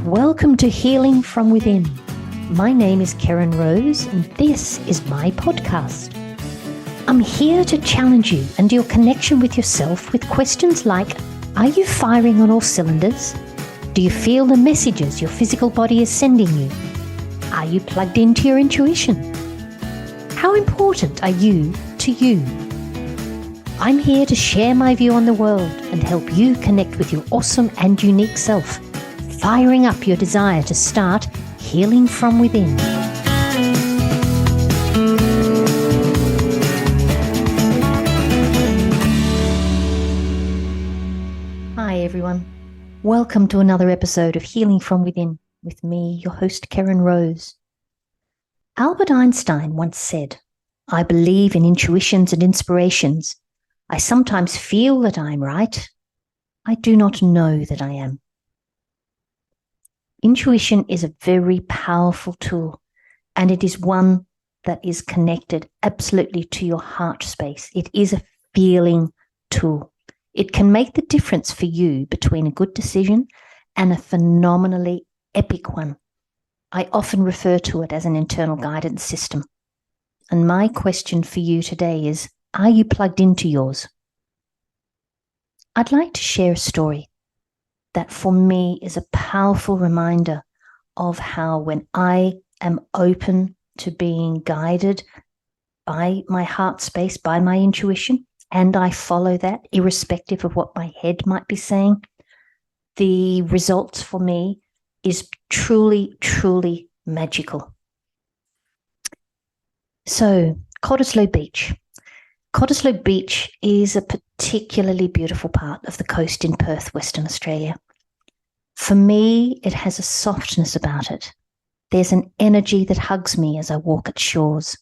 Welcome to Healing from Within. My name is Keryn Rose and this is my podcast. I'm here to challenge you and your connection with yourself with questions like, are you firing on all cylinders? Do you feel the messages your physical body is sending you? Are you plugged into your intuition? How important are you to you? I'm here to share my view on the world and help you connect with your awesome and unique self, firing up your desire to start healing from within. Hi everyone. Welcome to another episode of Healing from Within with me, your host, Keryn Rose. Albert Einstein once said, I believe in intuitions and inspirations. I sometimes feel that I am right. I do not know that I am. Intuition is a very powerful tool, and it is one that is connected absolutely to your heart space. It is a feeling tool. It can make the difference for you between a good decision and a phenomenally epic one. I often refer to it as an internal guidance system. And my question for you today is, are you plugged into yours? I'd like to share a story that for me is a powerful reminder of how when I am open to being guided by my heart space, by my intuition, and I follow that irrespective of what my head might be saying, the results for me is truly, truly magical. So, Cottesloe Beach. Cottesloe Beach is a particularly beautiful part of the coast in Perth, Western Australia. For me, it has a softness about it. There's an energy that hugs me as I walk its shores.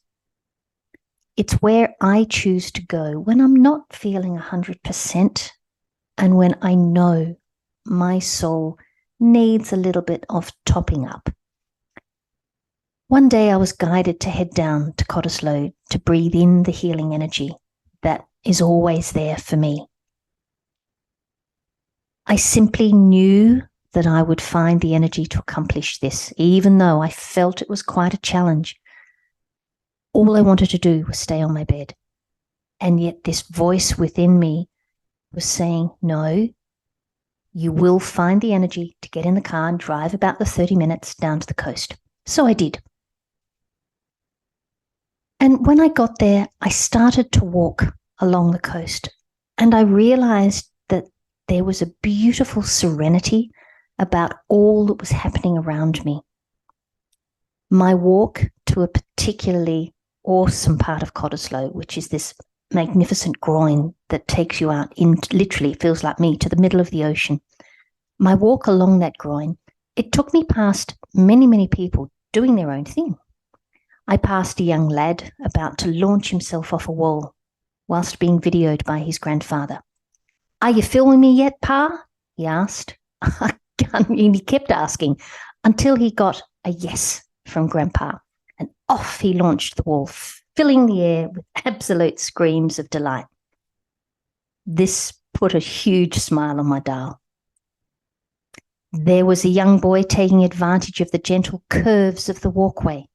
It's where I choose to go when I'm not feeling 100% and when I know my soul needs a little bit of topping up. One day I was guided to head down to Cottesloe to breathe in the healing energy that is always there for me. I simply knew that I would find the energy to accomplish this, even though I felt it was quite a challenge. All I wanted to do was stay on my bed. And yet this voice within me was saying, no, you will find the energy to get in the car and drive about the 30 minutes down to the coast. So I did. And when I got there, I started to walk along the coast, and I realized that there was a beautiful serenity about all that was happening around me. My walk to a particularly awesome part of Cottesloe, which is this magnificent groin that takes you out in, literally feels like me, to the middle of the ocean. My walk along that groin, it took me past many, many people doing their own thing. I passed a young lad about to launch himself off a wall whilst being videoed by his grandfather. Are you filming me yet, Pa? He asked. And he kept asking until he got a yes from Grandpa. And off he launched the wall, filling the air with absolute screams of delight. This put a huge smile on my dial. There was a young boy taking advantage of the gentle curves of the walkway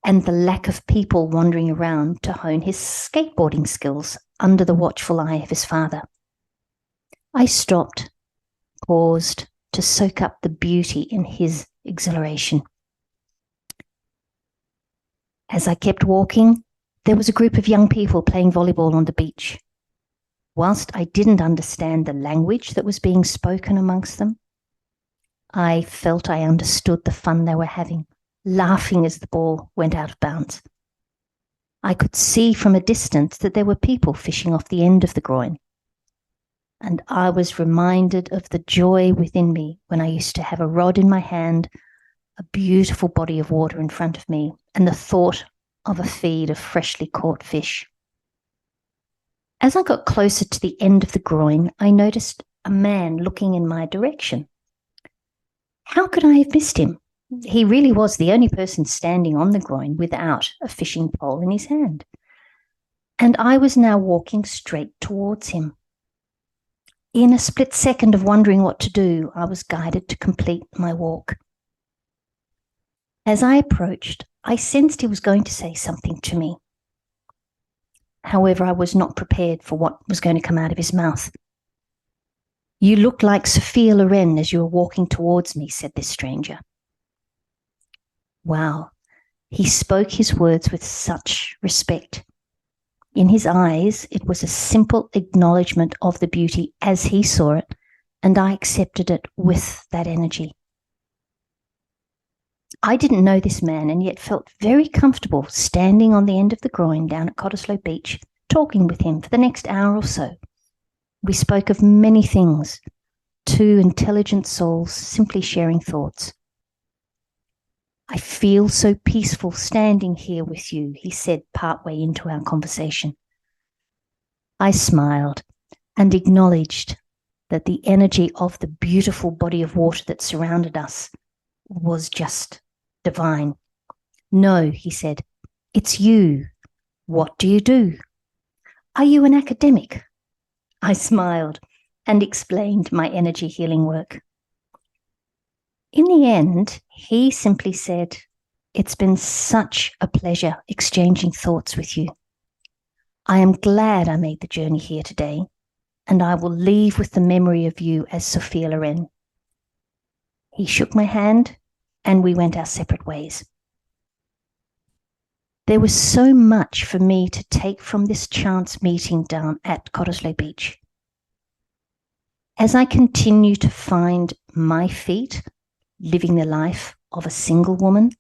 and the lack of people wandering around to hone his skateboarding skills under the watchful eye of his father. I stopped, paused to soak up the beauty in his exhilaration. As I kept walking, there was a group of young people playing volleyball on the beach. Whilst I didn't understand the language that was being spoken amongst them, I felt I understood the fun they were having, laughing as the ball went out of bounds. I could see from a distance that there were people fishing off the end of the groin. And I was reminded of the joy within me when I used to have a rod in my hand, a beautiful body of water in front of me, and the thought of a feed of freshly caught fish. As I got closer to the end of the groin, I noticed a man looking in my direction. How could I have missed him? He really was the only person standing on the groin without a fishing pole in his hand. and I was now walking straight towards him. In a split second of wondering what to do, I was guided to complete my walk. As I approached, I sensed he was going to say something to me. However, I was not prepared for what was going to come out of his mouth. "You look like Sophia Loren as you were walking towards me," said this stranger. Wow, he spoke his words with such respect. In his eyes, it was a simple acknowledgement of the beauty as he saw it, and I accepted it with that energy. I didn't know this man and yet felt very comfortable standing on the end of the groin down at Cottesloe Beach, talking with him for the next hour or so. We spoke of many things, two intelligent souls simply sharing thoughts. "I feel so peaceful standing here with you," he said partway into our conversation. I smiled and acknowledged that the energy of the beautiful body of water that surrounded us was just divine. "No," he said, "it's you. What do you do? Are you an academic?" I smiled and explained my energy healing work. In the end, he simply said, "It's been such a pleasure exchanging thoughts with you. I am glad I made the journey here today, and I will leave with the memory of you as Sophia Loren." He shook my hand, and we went our separate ways. There was so much for me to take from this chance meeting down at Cottesloe Beach. As I continue to find my feet, living the life of a single woman,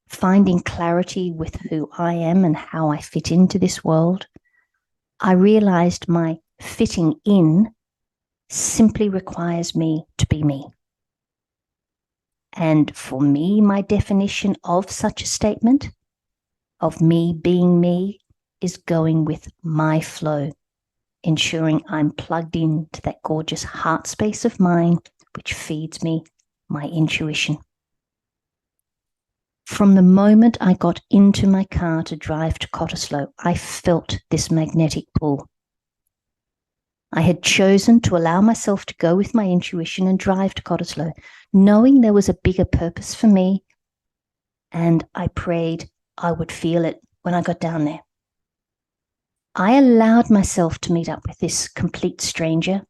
finding clarity with who I am and how I fit into this world, I realized my fitting in simply requires me to be me. And for me, my definition of such a statement, of me being me, is going with my flow, ensuring I'm plugged into that gorgeous heart space of mine, which feeds me my intuition. From the moment I got into my car to drive to Cottesloe, I felt this magnetic pull. I had chosen to allow myself to go with my intuition and drive to Cottesloe, knowing there was a bigger purpose for me, and I prayed I would feel it when I got down there. I allowed myself to meet up with this complete stranger,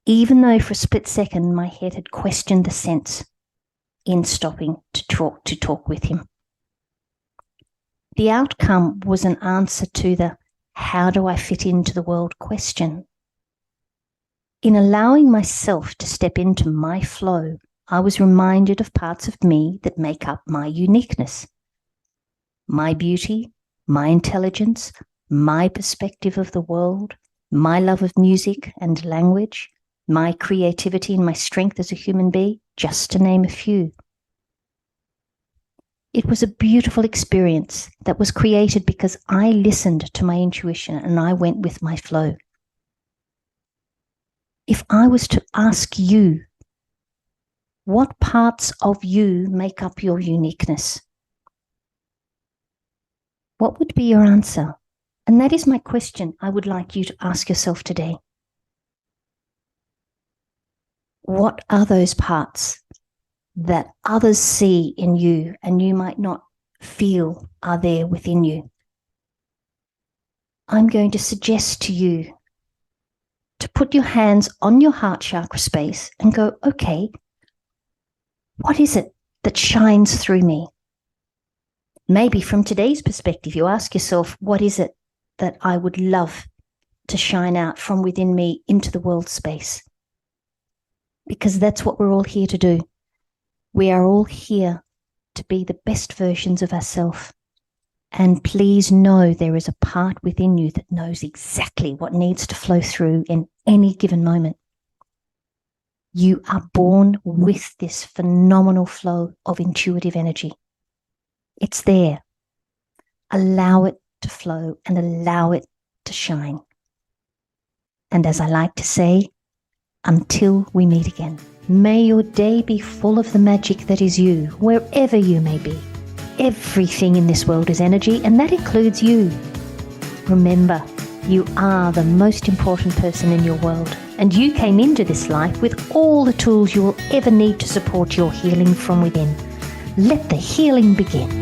even though for a split second my head had questioned the sense in stopping to talk with him. The outcome was an answer to the "how do I fit into the world" question. In allowing myself to step into my flow, I was reminded of parts of me that make up my uniqueness. My beauty, my intelligence, my perspective of the world, my love of music and language, my creativity and my strength as a human being, just to name a few. It was a beautiful experience that was created because I listened to my intuition and I went with my flow. If I was to ask you, what parts of you make up your uniqueness? What would be your answer? And that is my question I would like you to ask yourself today. What are those parts that others see in you and you might not feel are there within you? I'm going to suggest to you to put your hands on your heart chakra space and go, okay, what is it that shines through me? Maybe from today's perspective, you ask yourself, what is it that I would love to shine out from within me into the world space? Because that's what we're all here to do. We are all here to be the best versions of ourselves. And please know there is a part within you that knows exactly what needs to flow through in any given moment. You are born with this phenomenal flow of intuitive energy. It's there. Allow it to flow and allow it to shine. And as I like to say, until we meet again, may your day be full of the magic that is you, wherever you may be. Everything in this world is energy, and that includes you. Remember, you are the most important person in your world, and you came into this life with all the tools you will ever need to support your healing from within. Let the healing begin.